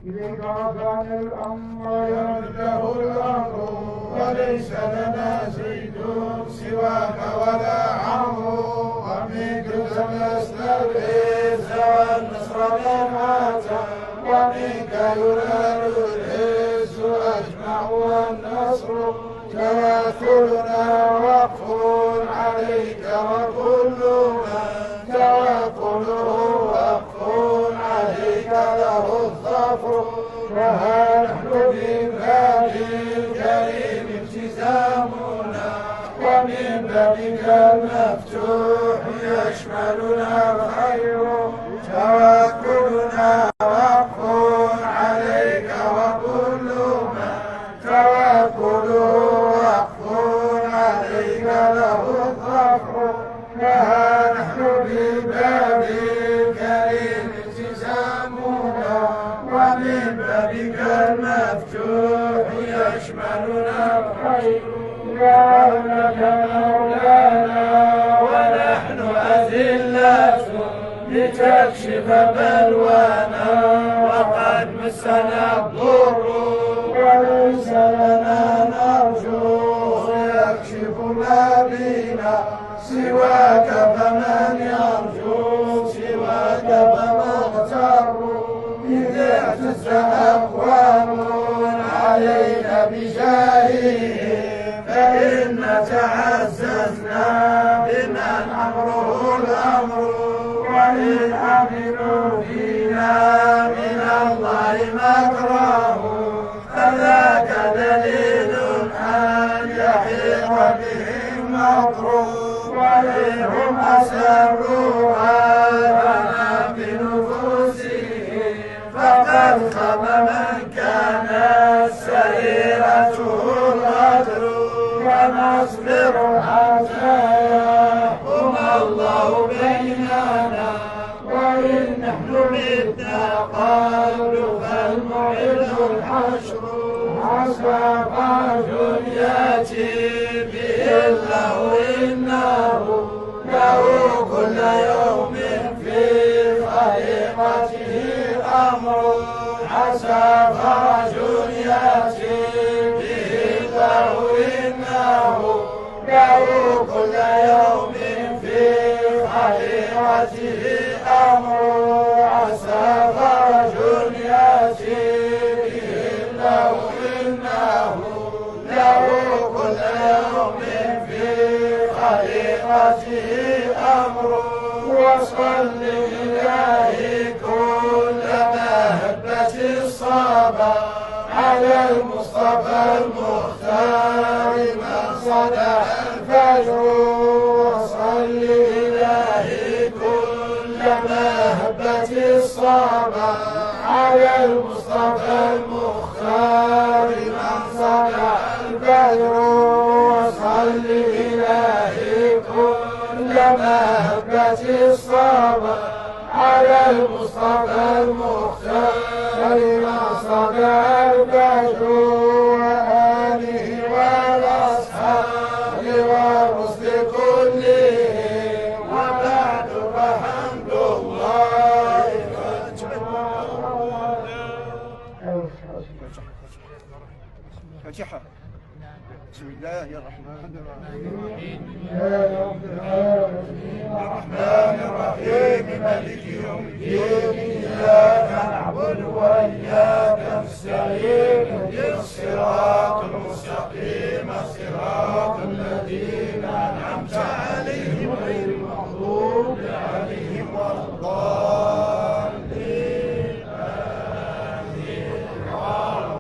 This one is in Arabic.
إليك عفان الأمر له الأمر وليس لنا زيد سواك ولا عمرو ومنك نستغيث والنصر بالعزا ومنك ينال العز أجمع والنصر توكلنا وقف عليك وكل من توكله وقف عليك له الظفر وها نحن بباب الكريم التزامنا ومن بابك المفتوح يشملنا الخير توكلنا وقف عليك وكل من توكله وقف عليك له الظفر وها نحن بباب الكريم التزامنا ومن بابك المفتوح يشملنا الخير لك مولانا ونحن أذلة لتكشف بلوانا وقد مسنا الضر وليس لنا نرجو يكشف ما بنا سواك فمن يرجو سواك فمن اغتر إذا اعتز أقوام علينا بجاههم فإن تعززنا بمن أمره الأمر وإن أمنوا فينا من الله مكره فذاك دليل أن يحيط بهم مكر وإن هم أسروها لنا بنفوسهم فقد خاب من كانت سريرته الغدر ونصبر حتى يحكم الله بيننا وإن نحن متنا قبل فالموعد الحشر حسب رجل يأتي به الله إنه له كل يوم في خليقته أمر حسب رجل يأتي به الله إنه له كل يوم في خليقته أمر حسب رجل يأتي به الله إنه له كل يوم في خليقته أمر وصل لله كلما هبت الصبا على المصطفى المختار من صدع الفجر وصل لله كلما هبت الصبا على المصطفى المختار من صدع الفجر وصل لله كلما هبت الصبا على المصطفى المختار من صدع الفجر وآله والأصحاب والرسل كلهم وبعد فحمد الله فاتحة. بسم الله الرحمن الرحيم الرحمن الرحيم مالك يوم الدين إياك نعبد وإياك نستعين اهدنا الصراط المستقيم صراط الذين أنعمت عليهم غير المغضوب عليهم ولا الضالين